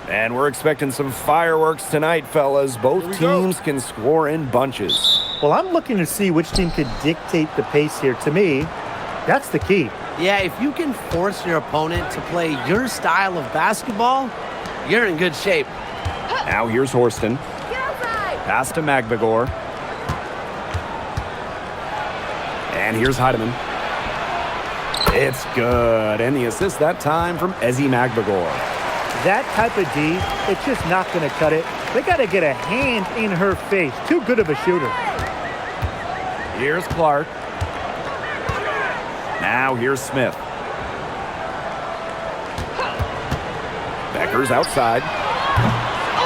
And we're expecting some fireworks tonight, fellas. Both teams can score in bunches. Well, I'm looking to see which team could dictate the pace here. To me, that's the key. Yeah, if you can force your opponent to play your style of basketball, you're in good shape. Now here's Horston. Pass to Magbagor. And here's Heidemann. It's good. And the assist that time from Ezi Magbagor. That type of D, it's just not going to cut it. They got to get a hand in her face. Too good of a shooter. Here's Clark. Now here's Smith. Becker's outside.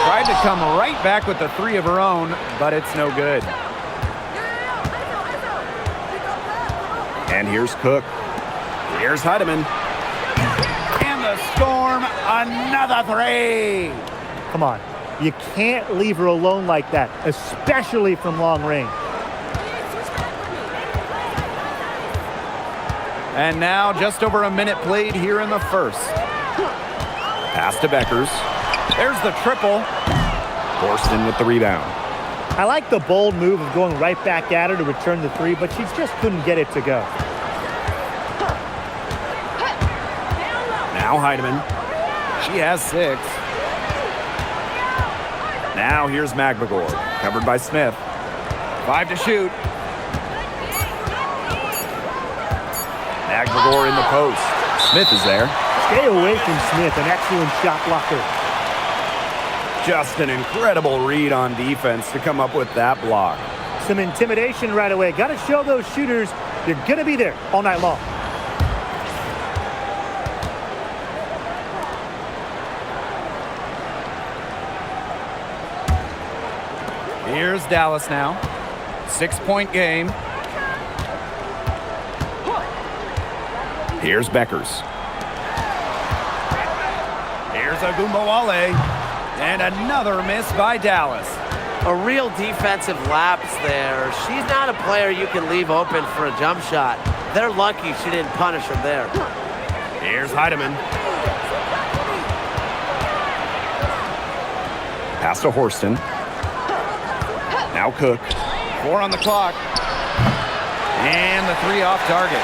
Tried to come right back with the three of her own, but it's no good. And here's Cook. Here's Heidemann. And the Storm, another three. Come on. You can't leave her alone like that, especially from long range. And now just over a minute played here in the first. Pass to Beckers. There's the triple. Horston with the rebound. I like the bold move of going right back at her to return the three, but she just couldn't get it to go. Now Heidemann. She has 6. Now here's Magbagor. Covered by Smith. 5 to shoot. Magbagor in the post. Smith is there. Stay away from Smith, an excellent shot blocker. Just an incredible read on defense to come up with that block. Some intimidation right away. Got to show those shooters you're going to be there all night long. Here's Dallas now. 6-point game. Here's Beckers. Here's Agumbawale. And another miss by Dallas. A real defensive lapse there. She's not a player you can leave open for a jump shot. They're lucky she didn't punish him there. Here's Heidemann. Pass to Horston. Now Cook. 4 on the clock. And the 3 off target.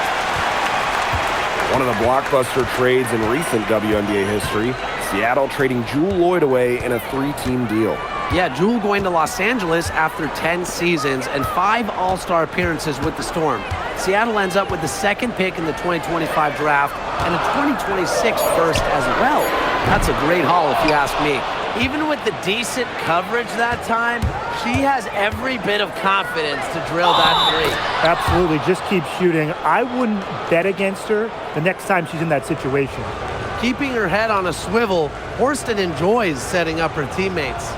One of the blockbuster trades in recent WNBA history. Seattle trading Jewel Lloyd away in a 3-team deal. Yeah, Jewel going to Los Angeles after 10 seasons and 5 All-Star appearances with the Storm. Seattle ends up with the 2nd pick in the 2025 draft and a 2026 first as well. That's a great haul if you ask me. Even with the decent coverage that time, she has every bit of confidence to drill that 3. Absolutely. Just keep shooting. I wouldn't bet against her the next time she's in that situation. Keeping her head on a swivel, Horston enjoys setting up her teammates.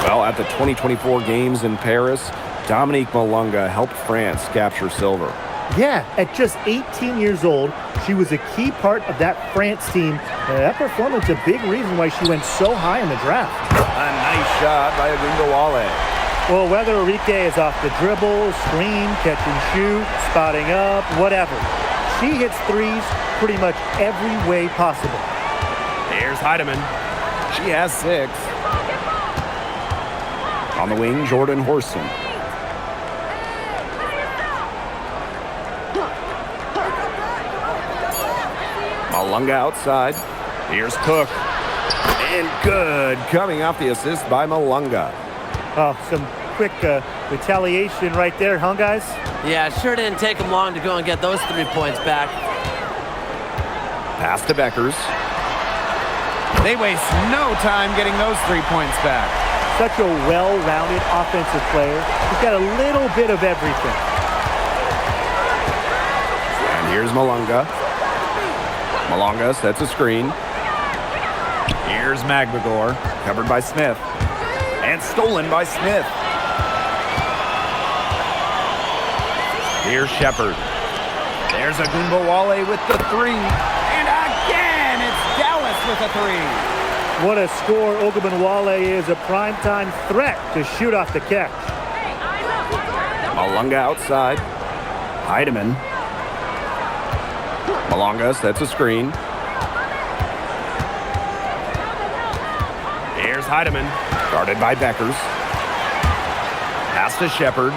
Well, at the 2024 games in Paris, Dominique Malunga helped France capture silver. Yeah, at just 18 years old, she was a key part of that France team. That performance a big reason why she went so high in the draft. A nice shot by Agumbawale. Well, whether Enrique is off the dribble, screen, catch and shoot, spotting up, whatever. She hits threes pretty much every way possible. Here's Heidemann. She has 6. On the wing, Jordan Horston. Malunga outside. Here's Cook. And good. Coming off the assist by Malunga. Oh, some quick retaliation right there, huh, guys? Yeah, sure didn't take them long to go and get those 3 points back. Pass to Beckers. They waste no time getting those 3 points back. Such a well-rounded offensive player. He's got a little bit of everything. And here's Malunga. Malunga sets a screen. Here's Magbagor, covered by Smith. And stolen by Smith. Here's Shepard. There's Agumbawale with the 3. And the three. What a score. Ogunbowale is a primetime threat to shoot off the catch. Malunga outside. Heidemann. Malunga sets a screen. Here's Heidemann, guarded by Beckers. Pass to Shepard.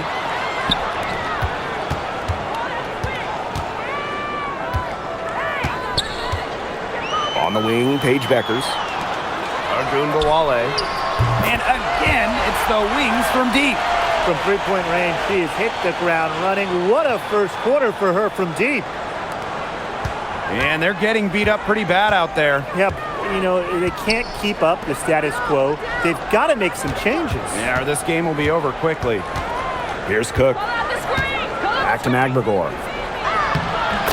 On the wing, Paige Beckers. Ogunbowale. And again, it's the wings from deep. From three-point range, she has hit the ground running. What a first quarter for her from deep. And they're getting beat up pretty bad out there. Yep, you know, they can't keep up the status quo. They've got to make some changes. Yeah, or this game will be over quickly. Here's Cook. Back to Magbagor.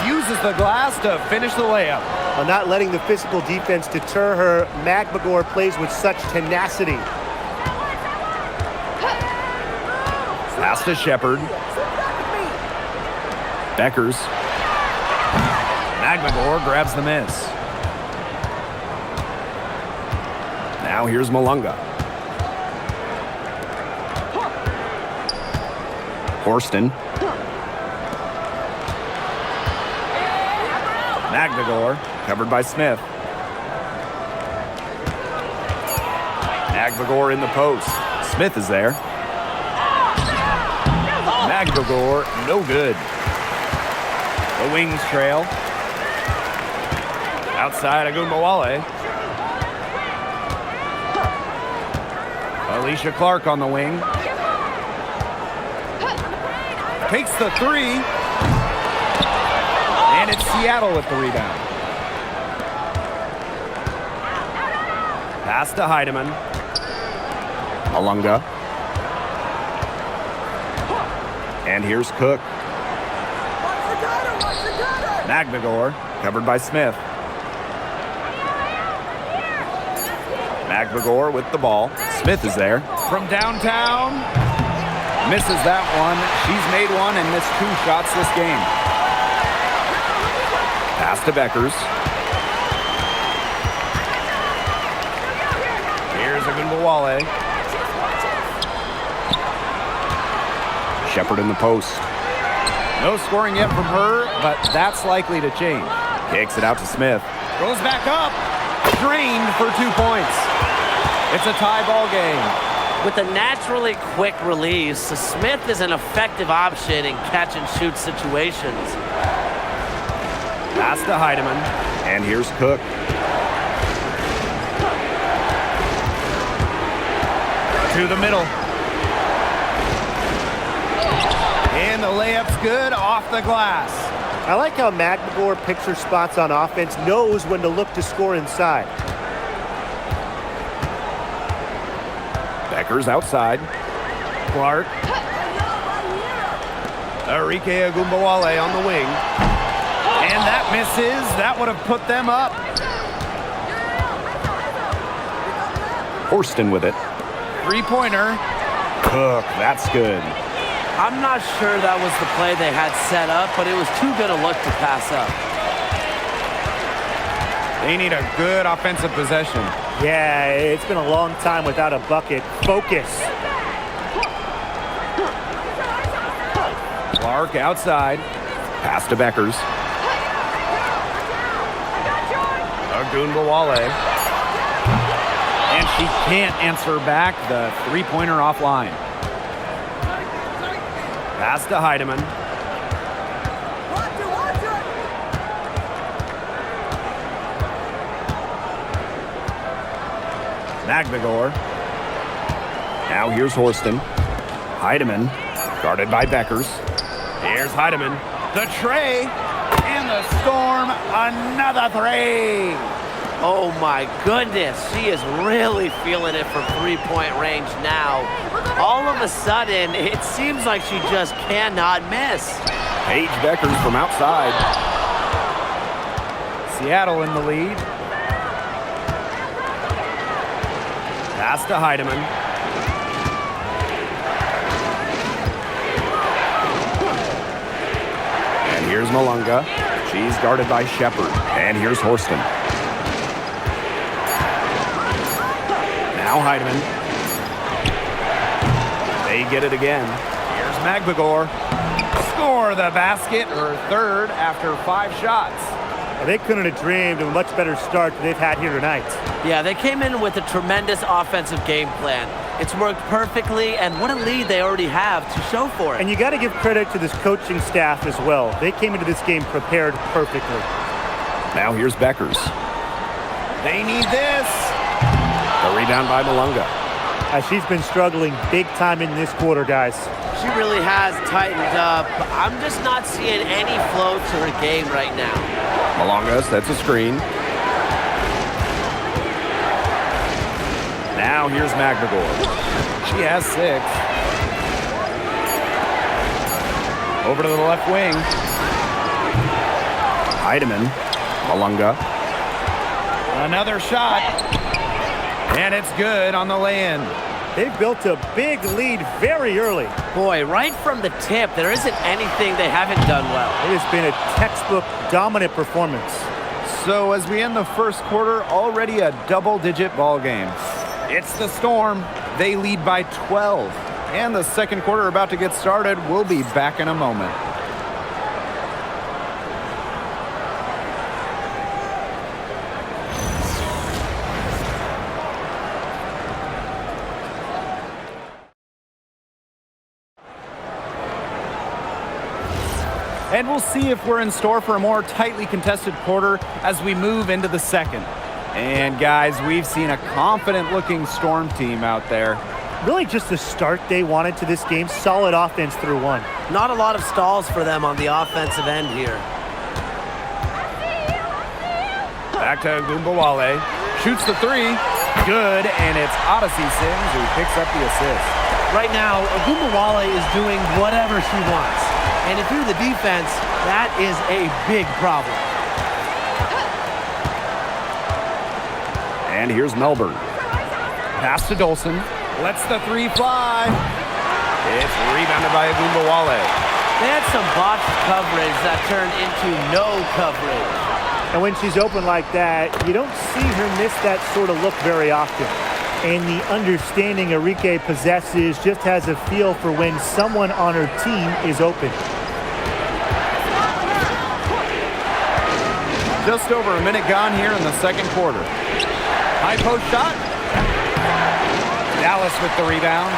Uses the glass to finish the layup. While not letting the physical defense deter her, Magbagor plays with such tenacity. Pass to Shepard. Beckers. Magbagor grabs the miss. Now here's Malunga. Horston. Magbagor, covered by Smith. Magbagor in the post. Smith is there. Magbagor, no good. The wings trail. Outside Ogunbowale. Alicia Clark on the wing. Takes the three. And it's Seattle with the rebound. Pass to Heidemann. Malunga. And here's Cook. Magbagor, covered by Smith. Magbagor with the ball. Smith is there. From downtown. Misses that one. She's made one and missed 2 shots this game. Pass to Beckers. Here's Ogunbowale. Shepard in the post. No scoring yet from her, but that's likely to change. Kicks it out to Smith. Goes back up. Drained for 2 points. It's a tie ball game. With a naturally quick release, Smith is an effective option in catch-and-shoot situations. Pass to Heidemann. And here's Cook. To the middle. And the layup's good off the glass. I like how Magbagor picks her spots on offense, knows when to look to score inside. Beckers outside. Clark. Arike Ogunbowale on the wing. And that misses. That would have put them up. Horston with it. 3-pointer. Cook, that's good. I'm not sure that was the play they had set up, but it was too good a look to pass up. They need a good offensive possession. Yeah, it's been a long time without a bucket. Focus. Clark outside. Pass to Beckers. Ogunbowale. And she can't answer back the 3-pointer offline. Pass to Heidemann. Magbagor. Now here's Horston. Heidemann, guarded by Beckers. Here's Heidemann. The tray, and the Storm, another three. Oh my goodness, she is really feeling it from three-point range now. All of a sudden, it seems like she just cannot miss. Paige Beckers from outside. Seattle in the lead. Pass to Heidemann. And here's Malunga. She's guarded by Shepard. And here's Horston. Now Heidemann. They get it again. Here's Magbagor. Score the basket, her third after 5 shots. They couldn't have dreamed of a much better start than they've had here tonight. Yeah, they came in with a tremendous offensive game plan. It's worked perfectly, and what a lead they already have to show for it. And you got to give credit to this coaching staff as well. They came into this game prepared perfectly. Now here's Beckers. They need this. The rebound by Malunga. She's been struggling big time in this quarter, guys. She really has tightened up. I'm just not seeing any flow to her game right now. Malunga sets a screen. Now here's Magbagor. She has 6. Over to the left wing. Heidemann. Malunga. Another shot. And it's good on the lay-in. They've built a big lead very early. Boy, right from the tip, there isn't anything they haven't done well. It has been a textbook dominant performance. So as we end the first quarter, already a double-digit ball game. It's the Storm. They lead by 12. And the second quarter about to get started. We'll be back in a moment. And we'll see if we're in store for a more tightly contested quarter as we move into the second. And guys, we've seen a confident-looking Storm team out there. Really just the start they wanted to this game. Solid offense through 1. Not a lot of stalls for them on the offensive end here. Back to Gumbawale. Shoots the 3. Good, and it's Odyssey Sims who picks up the assist. Right now, Gumbawale is doing whatever she wants. And if you're the defense, that is a big problem. And here's Melbourne. Pass to Dolson. Lets the 3 fly. It's rebounded by Gumbawale. They had some botched coverage that turned into no coverage. And when she's open like that, you don't see her miss that sort of look very often. And the understanding Enrique possesses just has a feel for when someone on her team is open. Just over a minute gone here in the second quarter. High post shot. Dallas with the rebound.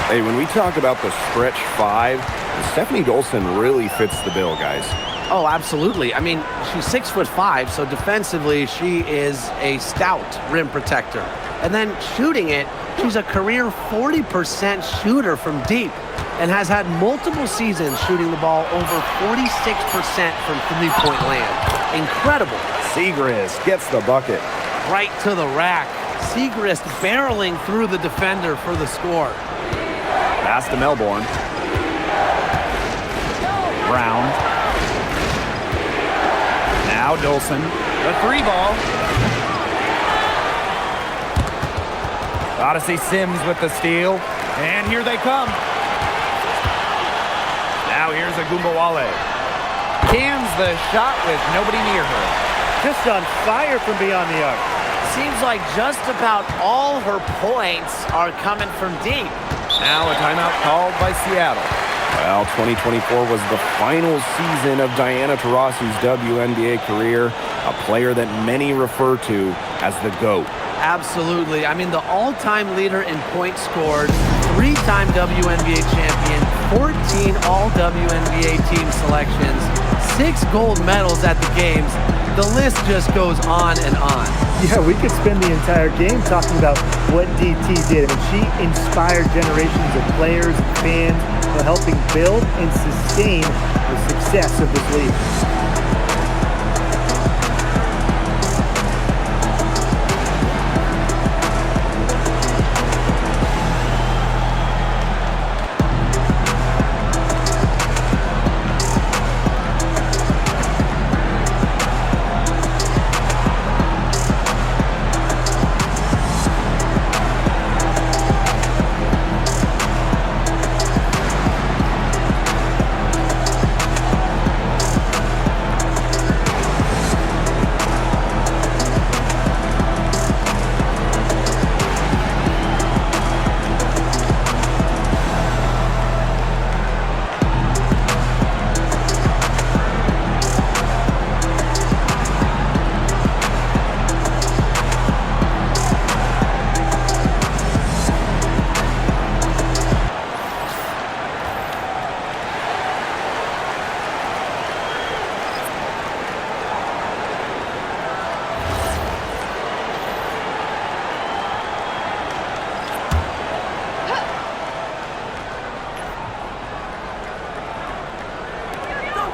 Hey, when we talk about the stretch 5, Stephanie Dolson really fits the bill, guys. Oh, absolutely. I mean, she's 6'5", so defensively she is a stout rim protector. And then shooting it, she's a career 40% shooter from deep and has had multiple seasons shooting the ball over 46% from three-point land. Incredible. Segrist gets the bucket. Right to the rack. Segrist barreling through the defender for the score. Pass to Melbourne. Brown. Now Dolson. The 3 ball. Odyssey Sims with the steal. And here they come. Now here's Gumbawale. Cans the shot with nobody near her. Just on fire from beyond the arc. Seems like just about all her points are coming from deep. Now a timeout called by Seattle. Well, 2024 was the final season of Diana Taurasi's WNBA career, a player that many refer to as the GOAT. Absolutely. I mean, the all-time leader in points scored, 3-time WNBA champion, 14 all-WNBA team selections, 6 gold medals at the games. The list just goes on and on. Yeah, we could spend the entire game talking about what DT did. I mean, she inspired generations of players, fans, while helping build and sustain the success of this league.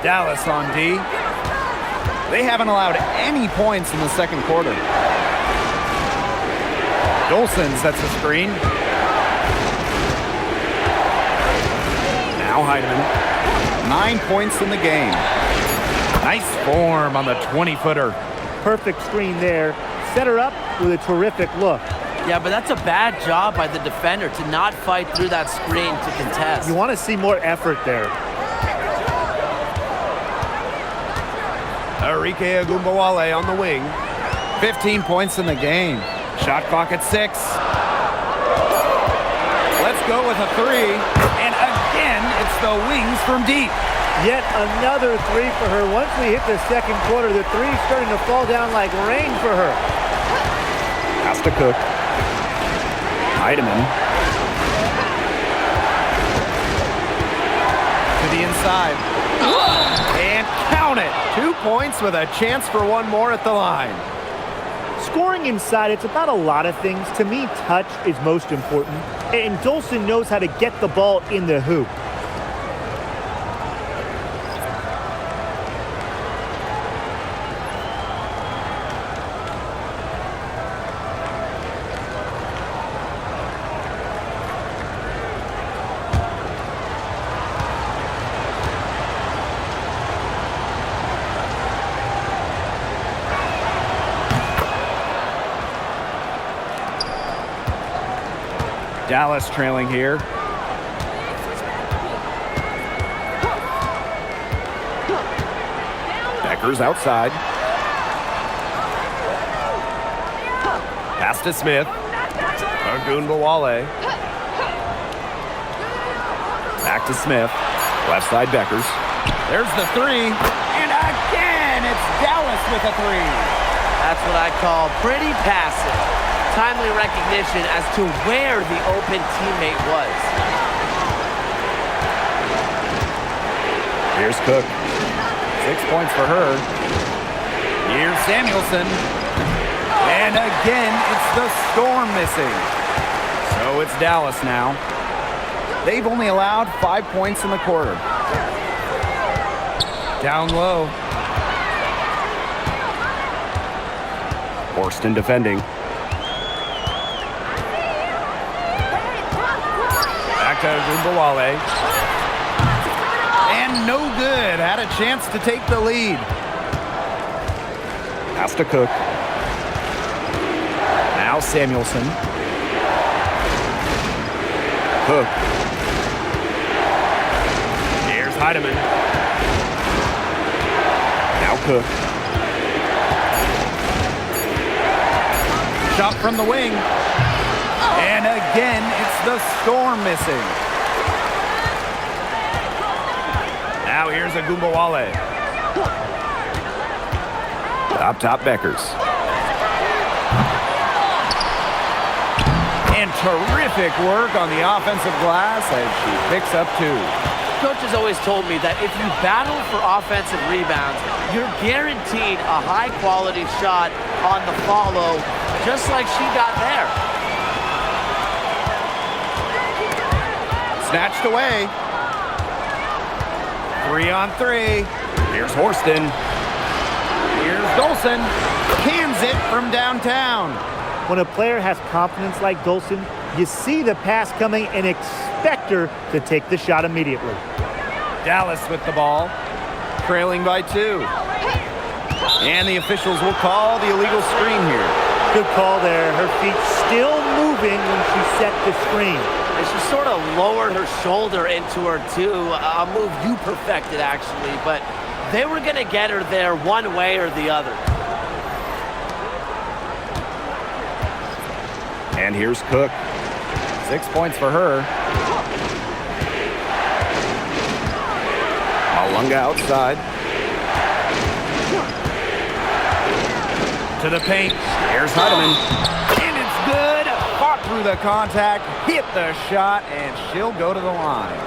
Dallas on D. They haven't allowed any points in the second quarter. Dolson sets a screen. Now Heidemann. 9 points in the game. Nice form on the 20-footer. Perfect screen there. Set her up with a terrific look. Yeah, but that's a bad job by the defender to not fight through that screen to contest. You want to see more effort there. Arike Agumbawale on the wing. 15 points in the game. Shot clock at 6. Let's go with a 3. And again, it's the wings from deep. Yet another 3 for her. Once we hit the second quarter, the 3's starting to fall down like rain for her. Pass to Cook. Heidemann. To the inside. And count it. 2 points with a chance for one more at the line. Scoring inside, it's about a lot of things. To me, touch is most important. And Dolson knows how to get the ball in the hoop. Dallas trailing here. Becker's outside. Pass to Smith. Agumbawale. Back to Smith. Left side Beckers. There's the 3. And again, it's Dallas with a 3. That's what I call pretty passive. Timely recognition as to where the open teammate was. Here's Cook. 6 points for her. Here's Samuelson. And again, it's the Storm missing. So it's Dallas now. They've only allowed 5 points in the quarter. Down low. Horston defending. Agumbawale. And no good. Had a chance to take the lead. Pass to Cook. Now Samuelson. Cook. Here's Heidemann. Now Cook. Shot from the wing. And again, it's the Storm missing. Now here's Agumbawale. Top Beckers. And terrific work on the offensive glass as she picks up 2. Coach has always told me that if you battle for offensive rebounds, you're guaranteed a high-quality shot on the follow, just like she got there. Snatched away. 3 on 3. Here's Horston. Here's Dolson. Cans it from downtown. When a player has confidence like Dolson, you see the pass coming and expect her to take the shot immediately. Dallas with the ball. Trailing by 2. And the officials will call the illegal screen here. Good call there. Her feet still moving when she set the screen. And she sort of lowered her shoulder into her, too. A move you perfected, actually. But they were going to get her there one way or the other. And here's Cook. 6 points for her. Malunga outside. To the paint. Here's Heidemann. And it's good. Fought through the contact, hit the shot, and she'll go to the line.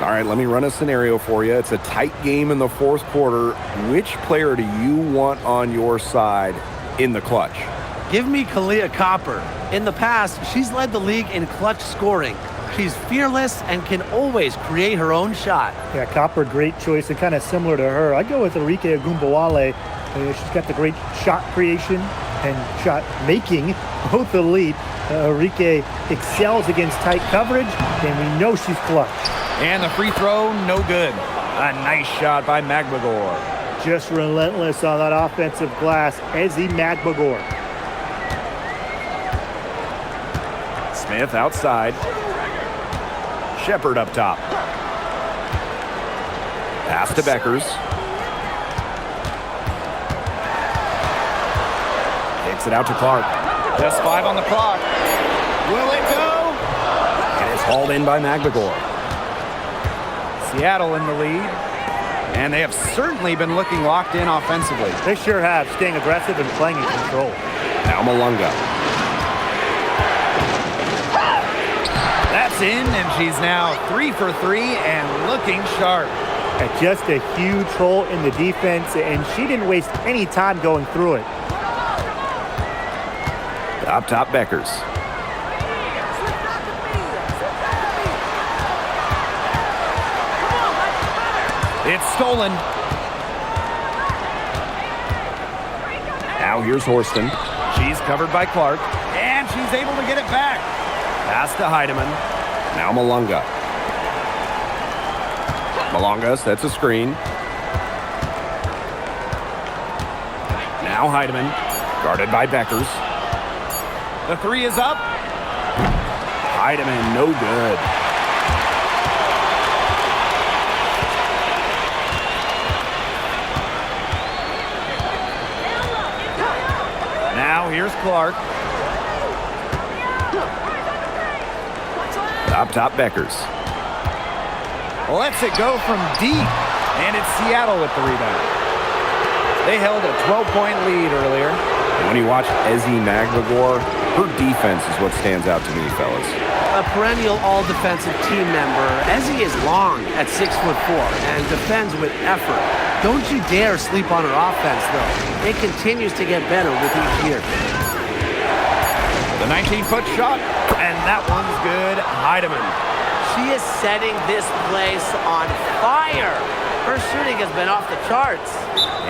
All right, let me run a scenario for you. It's a tight game in the fourth quarter. Which player do you want on your side in the clutch? Give me Kalia Copper. In the past, she's led the league in clutch scoring. She's fearless and can always create her own shot. Yeah, Copper, great choice and kind of similar to her. I'd go with Arike Agumbawale. She's got the great shot creation and shot making, both elite. Arike excels against tight coverage, and we know she's clutch. And the free throw, no good. A nice shot by Magbagor. Just relentless on that offensive glass, Ezi Magbagor. Smith outside. Shepard up top. Pass to Beckers. Kicks it out to Clark. Just 5 on the clock. Will it go? And it's hauled in by Magbagor. Seattle in the lead. And they have certainly been looking locked in offensively. They sure have, staying aggressive and playing in control. Now Malunga. That's in, and she's now 3 for 3 and looking sharp. Just a huge hole in the defense, and she didn't waste any time going through it. Up top, Beckers. It's stolen. Now here's Horston. She's covered by Clark, and she's able to get it back. Pass to Heidemann. Now Malunga. Malunga sets a screen. Now Heidemann, guarded by Beckers. The 3 is up. Heidemann, no good. Now here's Clark. Up top, Beckers. Lets it go from deep, and it's Seattle with the rebound. They held a 12-point lead earlier. And when you watch Ezi Magbagor, her defense is what stands out to me, fellas. A perennial all-defensive team member, Ezi is long at 6'4" and defends with effort. Don't you dare sleep on her offense, though. It continues to get better with each year. The 19-foot shot, and that one's good. Heidemann. She is setting this place on fire. Her shooting has been off the charts.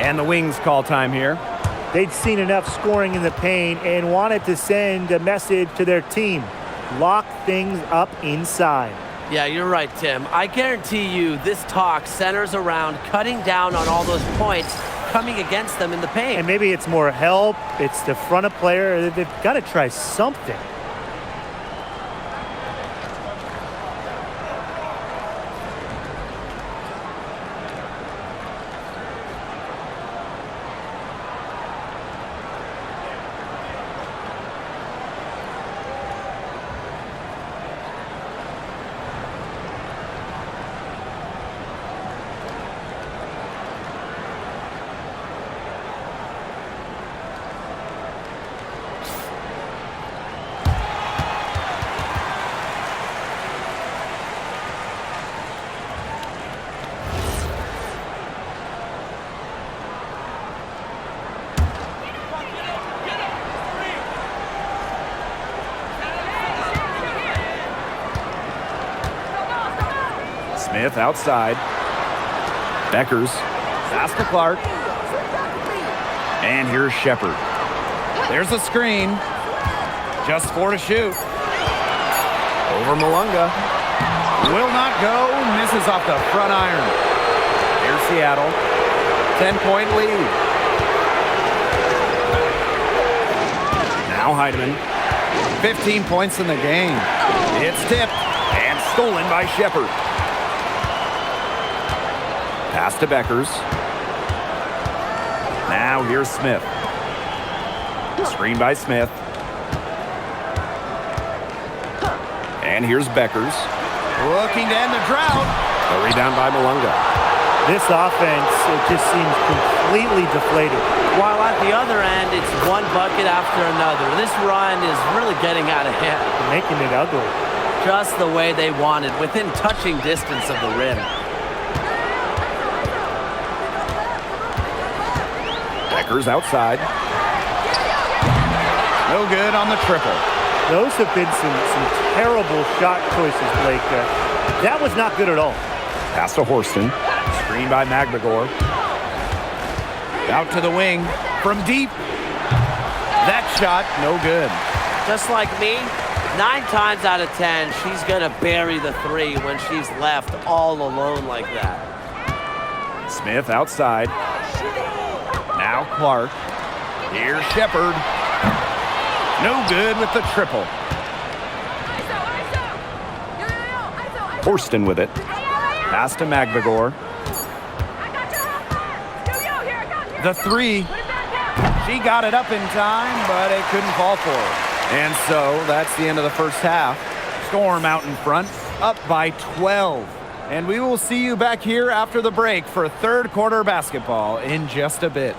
And the Wings call time here. They'd seen enough scoring in the paint and wanted to send a message to their team. Lock things up inside. Yeah, you're right, Tim. I guarantee you this talk centers around cutting down on all those points coming against them in the paint. And maybe it's more help. It's the front of player. They've got to try something. Smith outside. Beckers. Pass to Clark. And here's Shepard. There's a screen. Just 4 to shoot. Over Malunga. Will not go. Misses off the front iron. Here's Seattle. 10-point lead. Now Heidemann. 15 points in the game. It's tipped and stolen by Shepard. Pass to Beckers. Now here's Smith. Screen by Smith. And here's Beckers. Looking to end the drought. A rebound by Malunga. This offense, it just seems completely deflated. While at the other end, it's one bucket after another. This run is really getting out of hand. Making it ugly. Just the way they wanted, within touching distance of the rim. Beckers outside. No good on the triple. Those have been some terrible shot choices, Blake. That was not good at all. Pass to Horston. Screen by McGregor. Out to the wing. From deep. That shot, no good. Just like me, 9 times out of 10, she's going to bury the 3 when she's left all alone like that. Smith outside. Now Clark. Here's Shepard. No good with the triple. Horston with it. Pass to McGregor. The 3. She got it up in time, but it couldn't fall for her. And so that's the end of the first half. Storm out in front, up by 12. And we will see you back here after the break for third quarter basketball in just a bit.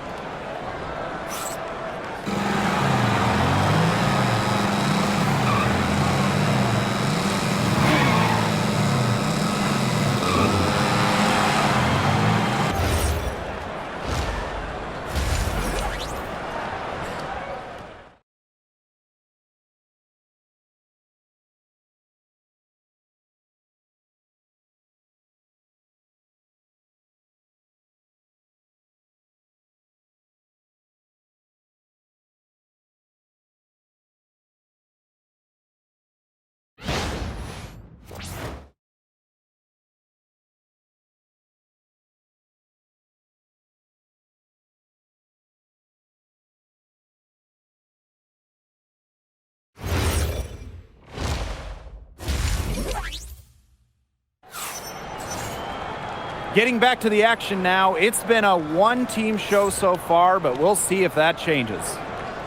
Getting back to the action now, it's been a one-team show so far, but we'll see if that changes.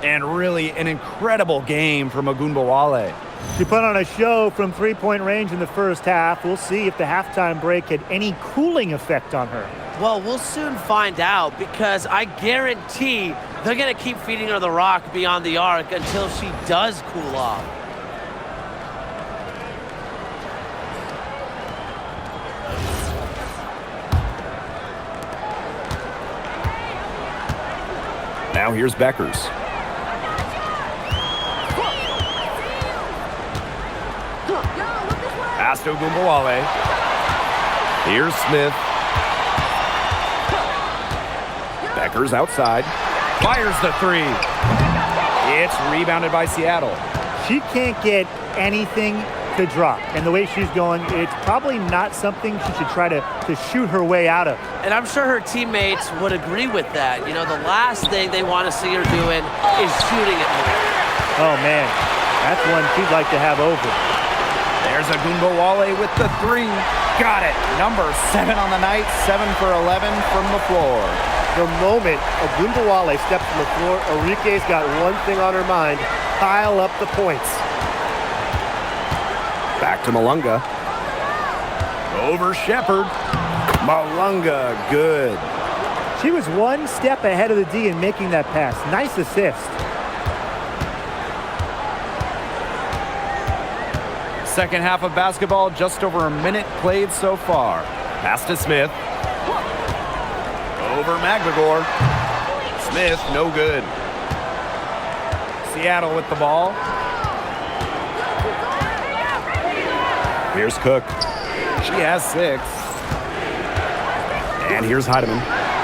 And really an incredible game from Ogunbowale. She put on a show from three-point range in the first half. We'll see if the halftime break had any cooling effect on her. Well, we'll soon find out because I guarantee they're going to keep feeding her the rock beyond the arc until she does cool off. Now here's Beckers. Pass to Ogunbowale. Here's Smith. Beckers outside. Fires the 3. It's rebounded by Seattle. She can't get anything to drop. And the way she's going, it's probably not something she should try to shoot her way out of. And I'm sure her teammates would agree with that. You know, the last thing they want to see her doing is shooting it more. Oh, man. That's one she'd like to have over. There's Ogunbowale with the 3. Got it. Number 7 on the night. 7 for 11 from the floor. The moment Ogunbowale steps from the floor, Enrique's got one thing on her mind: pile up the points. Back to Malunga. Over Shepard. Malunga, good. She was one step ahead of the D in making that pass. Nice assist. Second half of basketball, just over a minute played so far. Pass to Smith. Over McGregor. Smith, no good. Seattle with the ball. Here's Cook. She has 6. And here's Heidemann.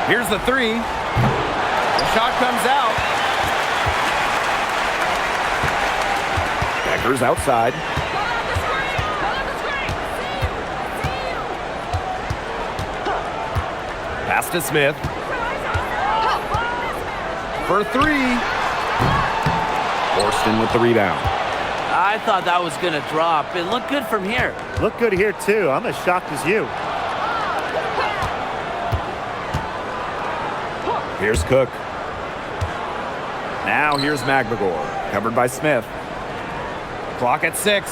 Here's the 3. The shot comes out. Beckers outside. Pass to Smith. For 3. Horston with the rebound. I thought that was going to drop. It looked good from here. Look good here, too. I'm as shocked as you. Here's Cook. Now here's McGregor. Covered by Smith. Clock at 6.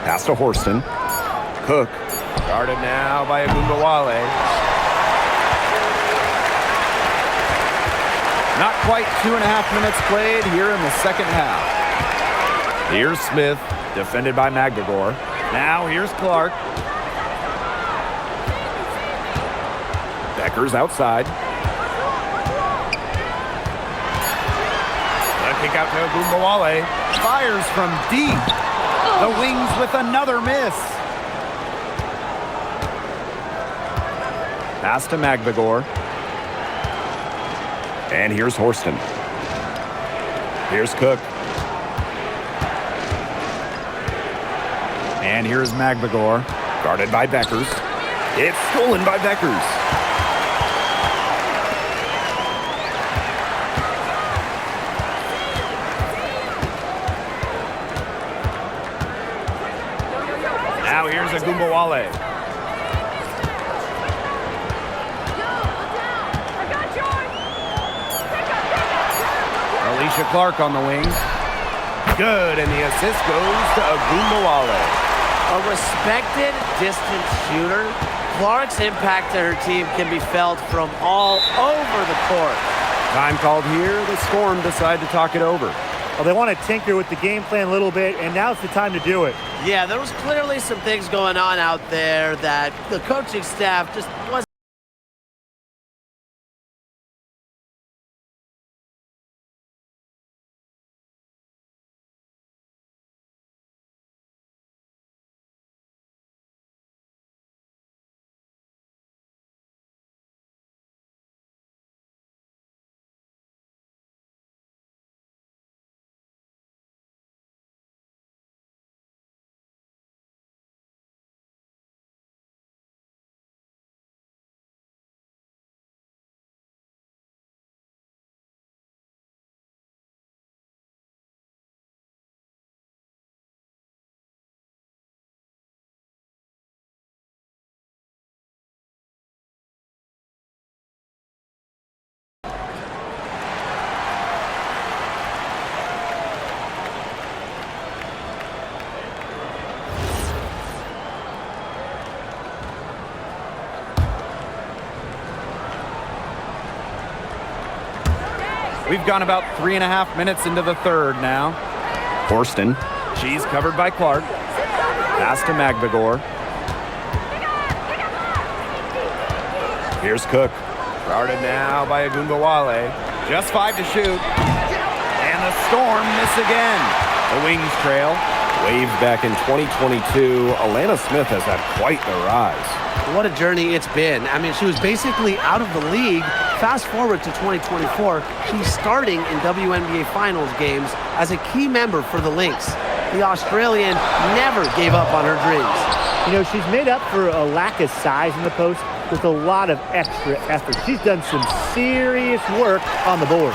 Pass to Horston. Cook. Guarded now by Ogunbowale. Not quite 2.5 minutes played here in the second half. Here's Smith, defended by McGregor. Now here's Clark. Beckers outside. Kick out to Agumbawale. Fires from deep. The Wings with another miss. Pass to Magbagor. And here's Horston. Here's Cook. And here's Magbagor. Guarded by Beckers. It's stolen by Beckers. Now here's Agumbawale. Alicia Clark on the wing. Good, and the assist goes to Agumbawale. A respected distance shooter, Clark's impact to her team can be felt from all over the court. Time called here. The Storm decide to talk it over. Well, they want to tinker with the game plan a little bit, and now's the time to do it. Yeah, there was clearly some things going on out there that the coaching staff just wasn't. We've gone about 3.5 minutes into the third now. Horston. She's covered by Clark. Pass to Magbagor. Here's Cook. Guarded now by Agumbawale. Just 5 to shoot. And the Storm miss again. The Wings trail. Waves back in 2022. Alana Smith has had quite the rise. What a journey it's been. I mean, she was basically out of the league. Fast forward to 2024, she's starting in WNBA Finals games as a key member for the Lynx. The Australian never gave up on her dreams. You know, she's made up for a lack of size in the post with a lot of extra effort. She's done some serious work on the board.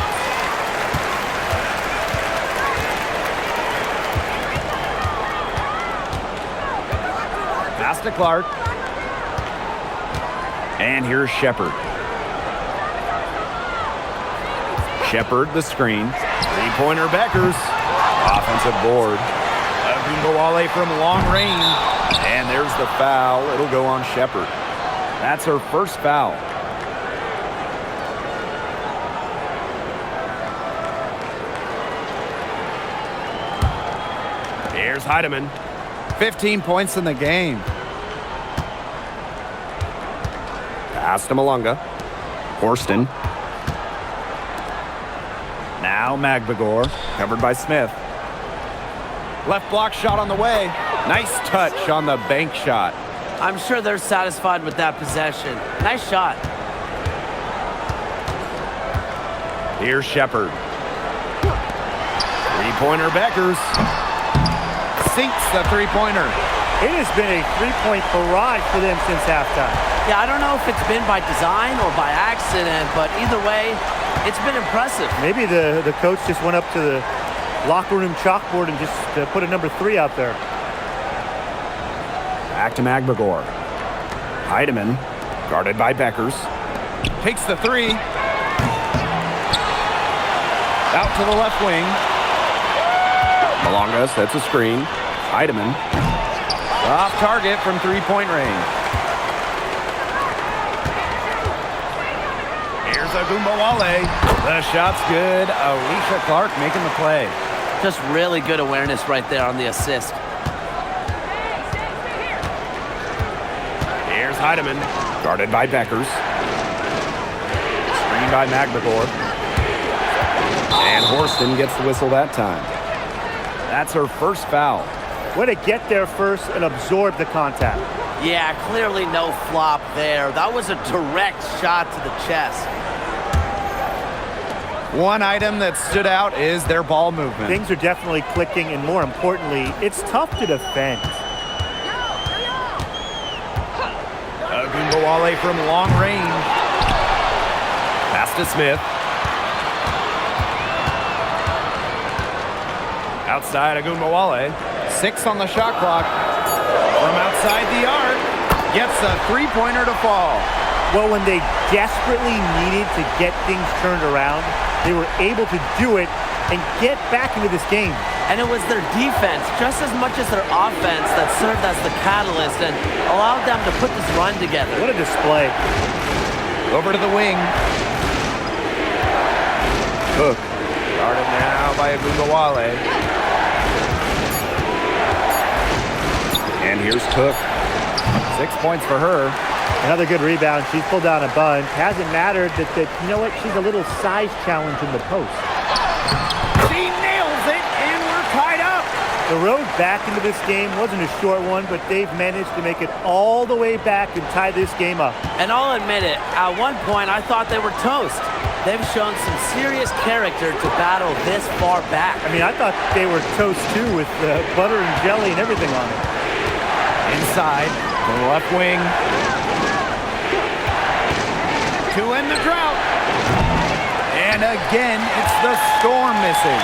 Pass to Clark. And here's Shepard. Shepard, the screen. Three-pointer Beckers. Offensive board. Agumbawale from long range. And there's the foul. It'll go on Shepard. That's her first foul. Here's Heidemann. 15 points in the game. Pass to Malunga. Horston. Now Magbagor, covered by Smith. Left block shot on the way. Nice touch on the bank shot. I'm sure they're satisfied with that possession. Nice shot. Here's Shepard. Three-pointer Beckers. Sinks the three-pointer. It has been a three-point barrage for them since halftime. Yeah, I don't know if it's been by design or by accident, but either way, it's been impressive. Maybe the coach just went up to the locker room chalkboard and just put a number 3 out there. Back to Magbagor. Heidemann, guarded by Beckers. Takes the three. Out to the left wing. Malunga sets a screen. Heidemann. Off target from three-point range. Here's Agumbawale. The shot's good. Alicia Clark making the play. Just really good awareness right there on the assist. Here's Heidemann, guarded by Beckers. Screen by Magbagor. And Horston gets the whistle that time. That's her first foul. Way to get there first and absorb the contact. Yeah, clearly no flop there. That was a direct shot to the chest. One item that stood out is their ball movement. Things are definitely clicking, and more importantly, it's tough to defend. Agumbawale from long range. Pass to Smith. Outside Agumbawale. 6 on the shot clock. From outside the arc. Gets a three-pointer to fall. Well, when they desperately needed to get things turned around, they were able to do it and get back into this game. And it was their defense, just as much as their offense, that served as the catalyst and allowed them to put this run together. What a display. Over to the wing. Cook. Guarded now by Agumbawale. And here's Cook. 6 points for her. Another good rebound. She's pulled down a bunch. Hasn't mattered that you know what? She's a little size challenge in the post. She nails it, and we're tied up. The road back into this game wasn't a short one, but they've managed to make it all the way back and tie this game up. And I'll admit it, at one point I thought they were toast. They've shown some serious character to battle this far back. I mean, I thought they were toast too with butter and jelly and everything on it. Inside, to the left wing. To end the drought. And again, it's the Storm missing.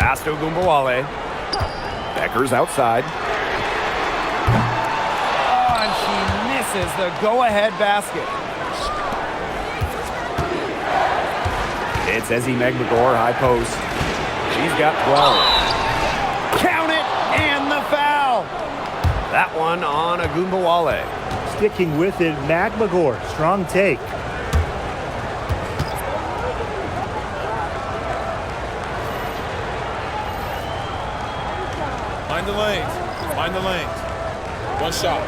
Pass to Agumbawale. Becker's outside. Oh, and she misses the go-ahead basket. It's Ezzie Megbagor, high post. She's got 12. Count it, and the foul. That one on Agumbawale. Sticking with it, Megbagor. Strong take. Find the lanes. Find the lanes. One shot.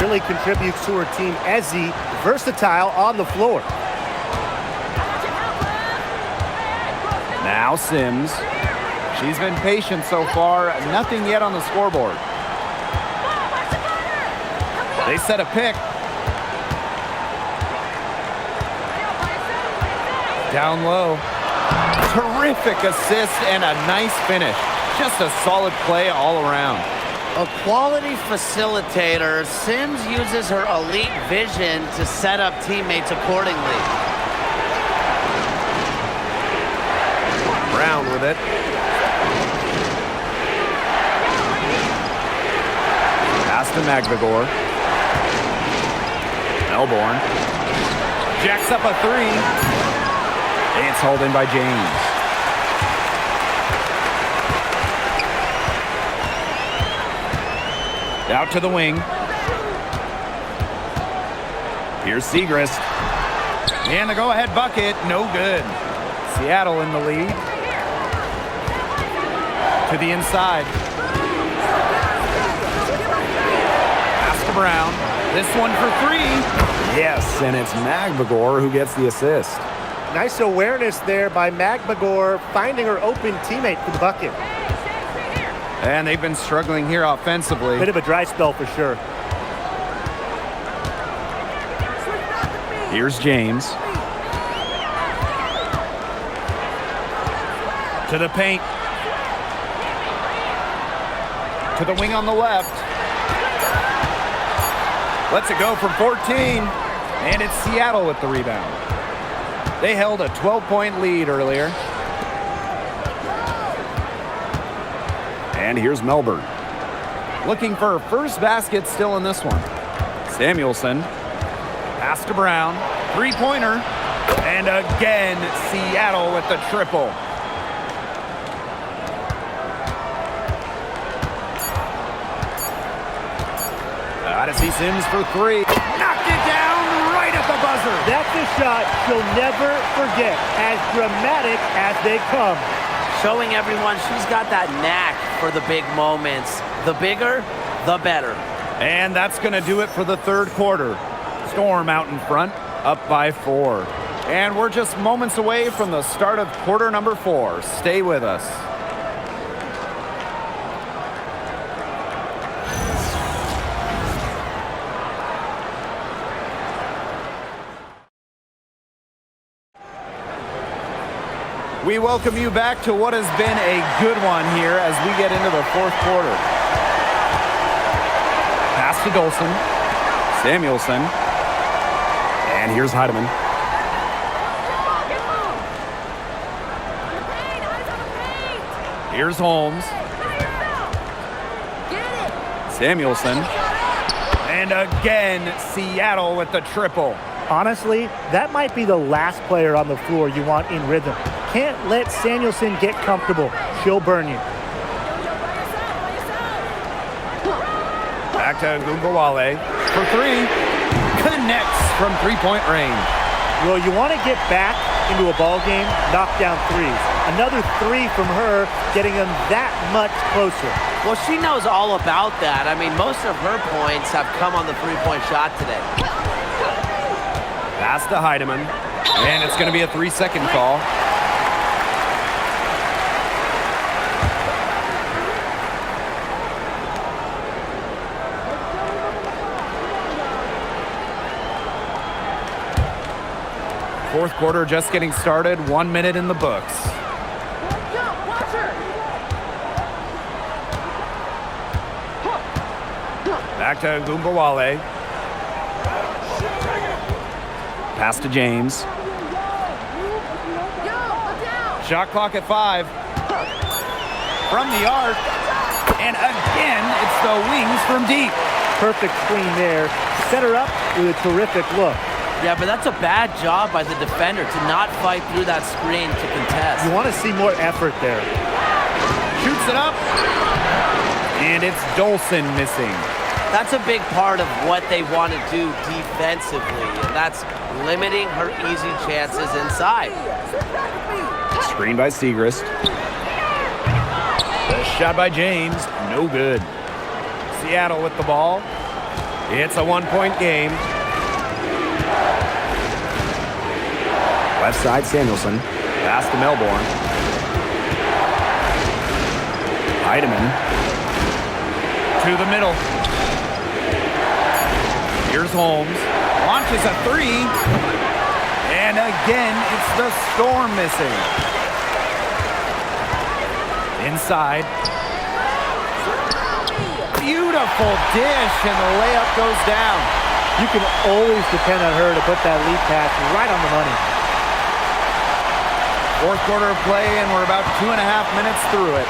Really contributes to her team. Ezzie, versatile on the floor. Now Sims. She's been patient so far. Nothing yet on the scoreboard. They set a pick. Down low. Terrific assist and a nice finish. Just a solid play all around. A quality facilitator, Sims uses her elite vision to set up teammates accordingly. Brown with it. Pass to Megbagor. Melbourne. Jacks up a three. It's hauled in by James. Out to the wing. Here's Segrist. And the go-ahead bucket, no good. Seattle in the lead. To the inside. Pass to Brown. This one for three. Yes, and it's Megbagor who gets the assist. Nice awareness there by Megbagor, finding her open teammate for the bucket. And they've been struggling here offensively. Bit of a dry spell for sure. Here's James. To the paint. To the wing on the left. Lets it go from 14. And it's Seattle with the rebound. They held a 12-point lead earlier. And here's Melbourne. Looking for her first basket still in this one. Samuelson. Pass to Brown. Three-pointer. And again, Seattle with the triple. Odyssey Sims for three. Knocked it down right at the the buzzer. That's a shot she'll never forget, as dramatic as they come. Showing everyone she's got that knack for the big moments. The bigger, the better. And that's going to do it for the third quarter. Storm out in front, up by 4. And we're just moments away from the start of quarter number 4. Stay with us. We welcome you back to what has been a good one here as we get into the fourth quarter. Pass to Dolson. Samuelson. And here's Heidemann. Here's Holmes. Samuelson. And again, Seattle with the triple. Honestly, that might be the last player on the floor you want in rhythm. Can't let Samuelson get comfortable. She'll burn you. Back to Gungawale for 3. Connects from three-point range. Well, you want to get back into a ball game, knock down threes. Another 3 from her, getting them that much closer. Well, she knows all about that. I mean, most of her points have come on the three-point shot today. Pass to Heidemann. And it's going to be a 3-second call. Fourth quarter just getting started. 1 minute in the books. Back to Gumbawale. Pass to James. Shot clock at 5. From the arc. And again, it's the Wings from deep. Perfect screen there. Set her up with a terrific look. Yeah, but that's a bad job by the defender to not fight through that screen to contest. You want to see more effort there. Shoots it up. And it's Dolson missing. That's a big part of what they want to do defensively, and that's limiting her easy chances inside. Screen by Segrist. The shot by James. No good. Seattle with the ball. It's a 1-point game. Left side, Samuelson. Pass to Melbourne. Heidemann. To the middle. Here's Holmes. Launches a 3. And again, it's the Storm missing. Inside. Beautiful dish, and the layup goes down. You can always depend on her to put that lead pass right on the money. Fourth quarter of play, and we're about 2.5 minutes through it.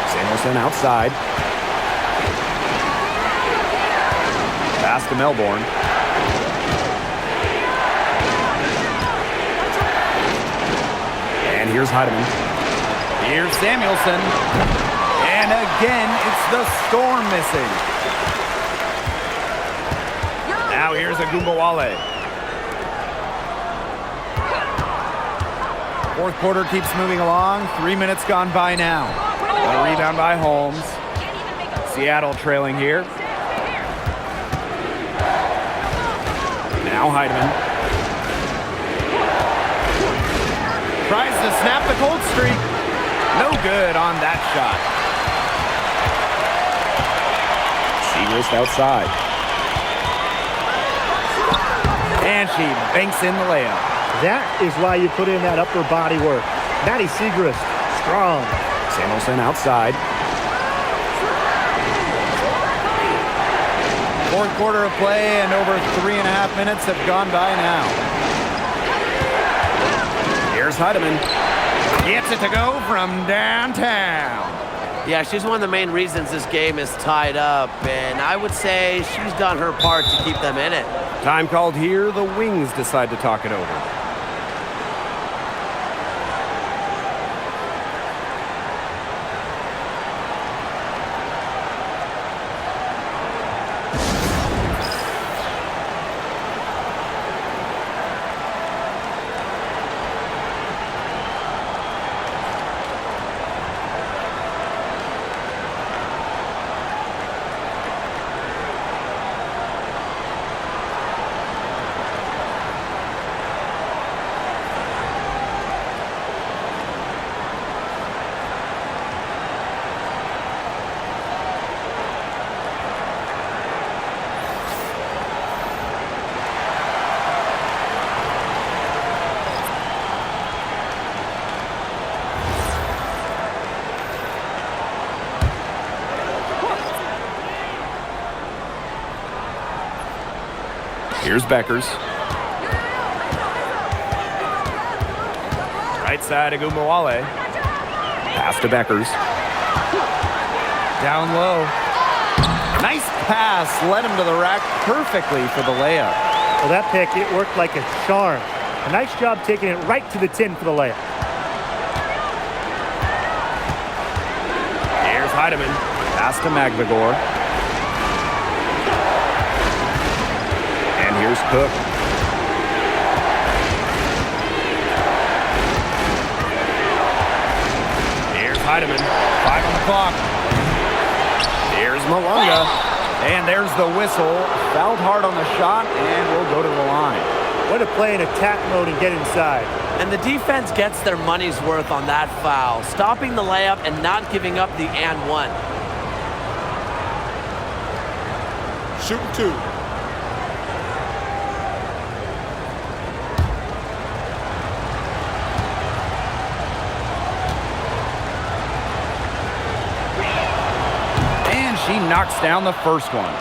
Samuelson outside. Pass to Melbourne. And here's Heidemann. Here's Samuelson. And again, it's the Storm missing. Now here's a Gumbawale. Fourth quarter keeps moving along. 3 minutes gone by now. A rebound by Holmes. Seattle trailing here. Now Heidemann. Tries to snap the cold streak. No good on that shot. Segrist outside. And she banks in the layup. That is why you put in that upper body work. Maddie Segrist, strong. Samuelson outside. Fourth quarter of play, and over 3.5 minutes have gone by now. Here's Heidemann. Gets it to go from downtown. Yeah, she's one of the main reasons this game is tied up, and I would say she's done her part to keep them in it. Time called here. The Wings decide to talk it over. Here's Beckers. Right side, Agumbawale. Pass to Beckers. Down low. Nice pass. Led him to the rack perfectly for the layup. Well, that pick, it worked like a charm. A nice job taking it right to the tin for the layup. Here's Heidemann. Pass to Magvigor. And here's Cook. Here's Heidemann. 5 on the clock. Here's Malunga. And there's the whistle. Fouled hard on the shot, and we'll go to the line. Way to play in attack mode and get inside. And the defense gets their money's worth on that foul, stopping the layup and not giving up the and one. Shooting 2. And she knocks down the first one.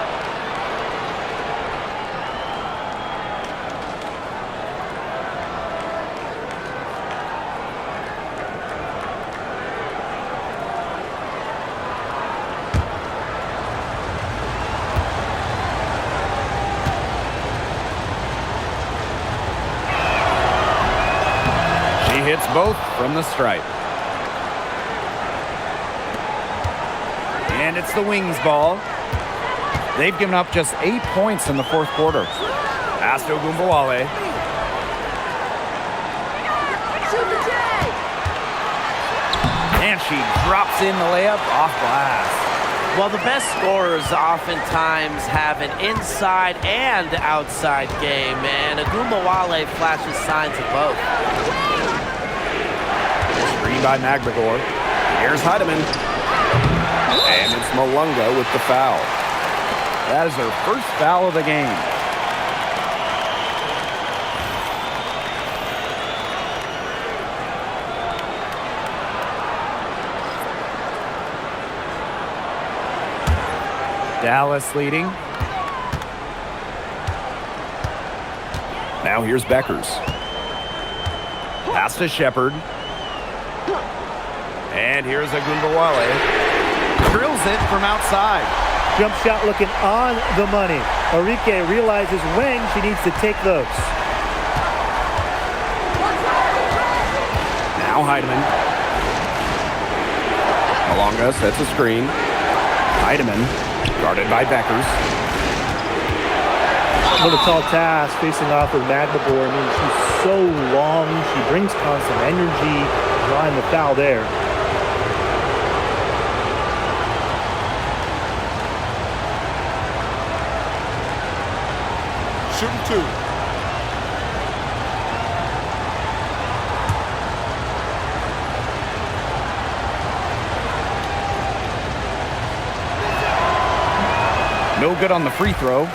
Hits both from the stripe. And it's the Wings ball. They've given up just 8 points in the fourth quarter. Pass to Agumbawale. And she drops in the layup off glass. Well, the best scorers oftentimes have an inside and outside game, and Agumbawale flashes signs of both. Screen by Magvigor. Here's Heidemann. And it's Malunga with the foul. That is her first foul of the game. Dallas leading. Now here's Beckers. Pass to Shepard. And here's Agumbawale. Drills it from outside. Jump shot looking on the money. Enrique realizes when she needs to take those. Now Heidemann. Malunga sets a screen. Heidemann guarded by Beckers. What a tall task facing off with Magvigor. I mean, she's so long. She brings constant energy. Drawing the foul there. Shooting 2. No good on the free throw.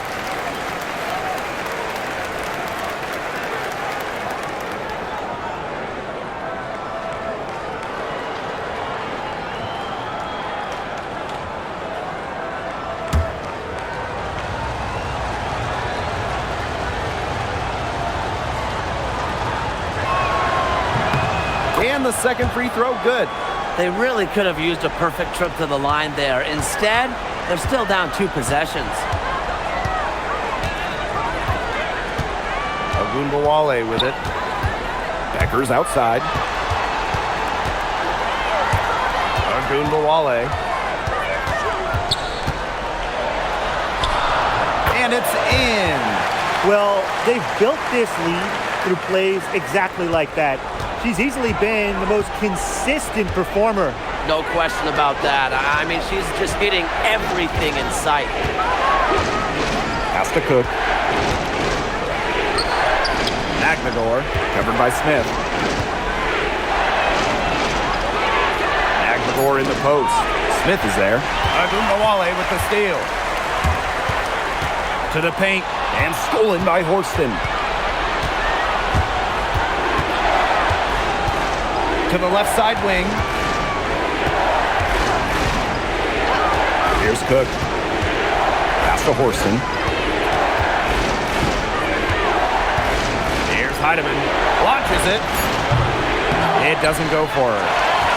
And the second free throw, good. They really could have used a perfect trip to the line there. Instead, they're still down 2 possessions. Agumbawale with it. Beckers outside. Agumbawale. And it's in. Well, they've built this lead through plays exactly like that. She's easily been the most consistent performer. No question about that. I mean, she's just hitting everything in sight. Pass to Cook. Magvigor, covered by Smith. Magvigor in the post. Smith is there. Agumbawale with the steal. To the paint, and stolen by Horston. To the left side wing. Here's Cook. Pass to Horston. Heidemann. Launches it. It doesn't go for her.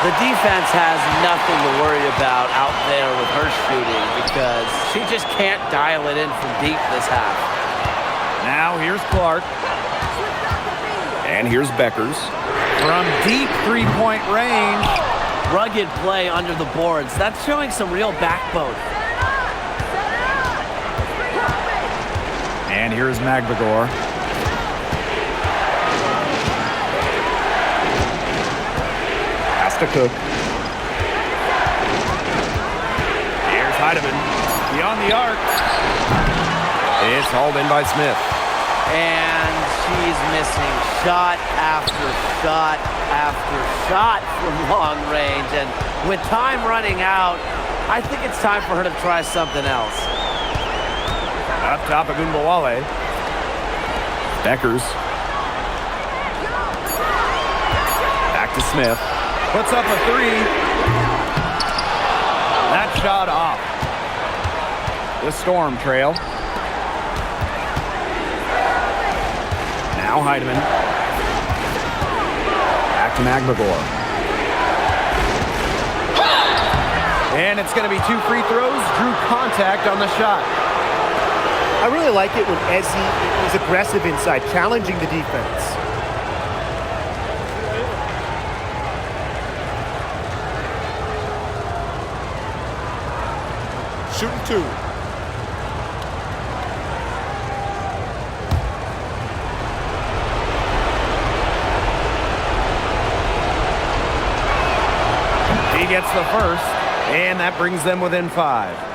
The defense has nothing to worry about out there with her shooting because she just can't dial it in from deep this half. Now here's Clark. And here's Beckers. From deep three-point range. Rugged play under the boards. That's showing some real backbone. And here's Magbagor. Pass to Cook. Here's Heidemann. Beyond the arc. It's hauled in by Smith. And she's missing shot after shot after shot from long range. And with time running out, I think it's time for her to try something else. Up top of Gumbawale. Beckers. Back to Smith. Puts up a three. That shot off. The Storm trail. Now Heidemann. Back to Magbagor. And it's going to be 2 free throws. Drew contact on the shot. I really like it when Ezzy is aggressive inside, challenging the defense. Shooting 2. He gets the first, and that brings them within 5.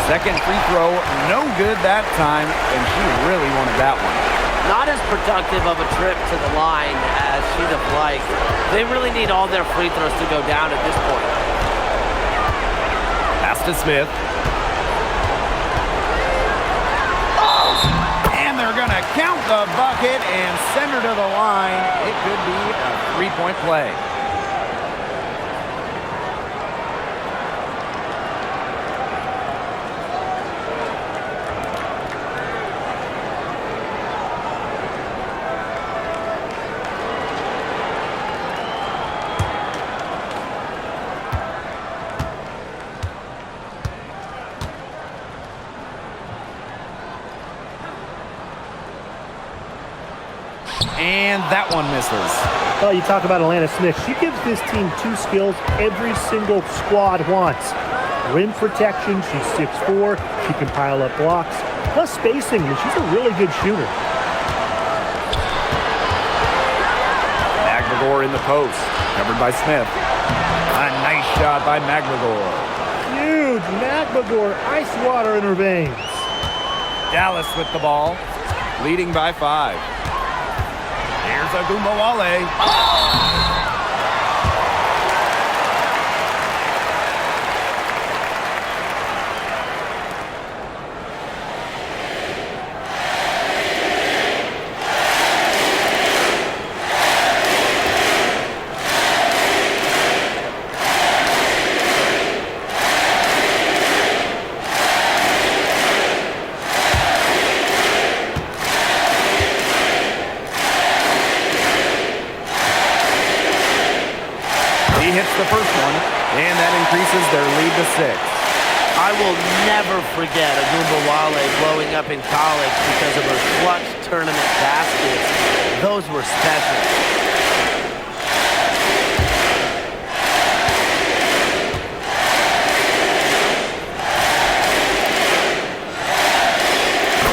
Second free throw, no good that time, and she really wanted that one. Not as productive of a trip to the line as she'd have liked. They really need all their free throws to go down at this point. Pass to Smith. And they're going to count the bucket and send her to the line. It could be a three-point play. And that one misses. Well, you talk about Alana Smith. She gives this team 2 skills every single squad wants. Rim protection, she's 6'4", she can pile up blocks. Plus spacing, and she's a really good shooter. Magbagor in the post, covered by Smith. A nice shot by Magbagor. Huge Magbagor, ice water in her veins. Dallas with the ball, leading by 5. Here's Agumbawale. He hits the first one, and that increases their lead to 6. I will never forget Agumbawale blowing up in college because of her clutch tournament baskets. Those were special.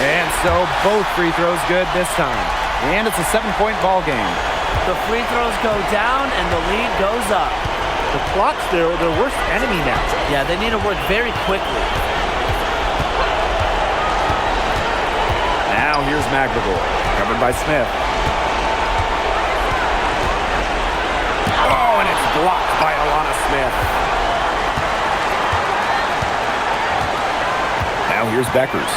And so both free throws good this time. And it's a 7-point ball game. The free throws go down and the lead goes up. The clock's their worst enemy now. Yeah, they need to work very quickly. Now here's Magbagor, covered by Smith. Oh, and it's blocked by Alana Smith. Now here's Beckers.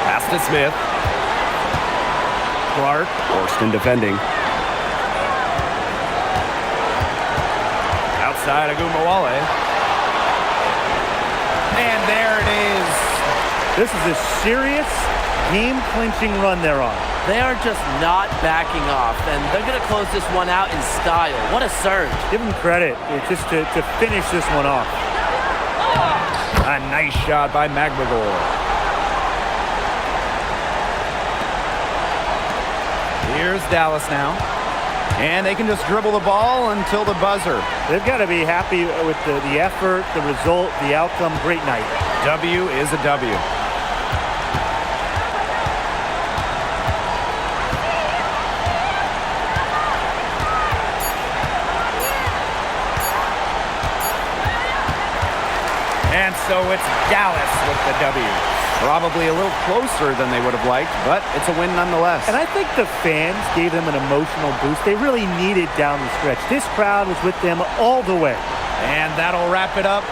Pass to Smith. Clark forced in defending. Outside Agumbawale. And there it is. This is a serious game-clinching run they're on. They are just not backing off, and they're going to close this one out in style. What a surge. Give them credit just to finish this one off. A nice shot by McGregor. Here's Dallas now. And they can just dribble the ball until the buzzer. They've got to be happy with the effort, the result, the outcome. Great night. W is a W. And so it's Dallas with the W. Probably a little closer than they would have liked, but it's a win nonetheless. And I think the fans gave them an emotional boost. They really needed down the stretch. This crowd was with them all the way. And that'll wrap it up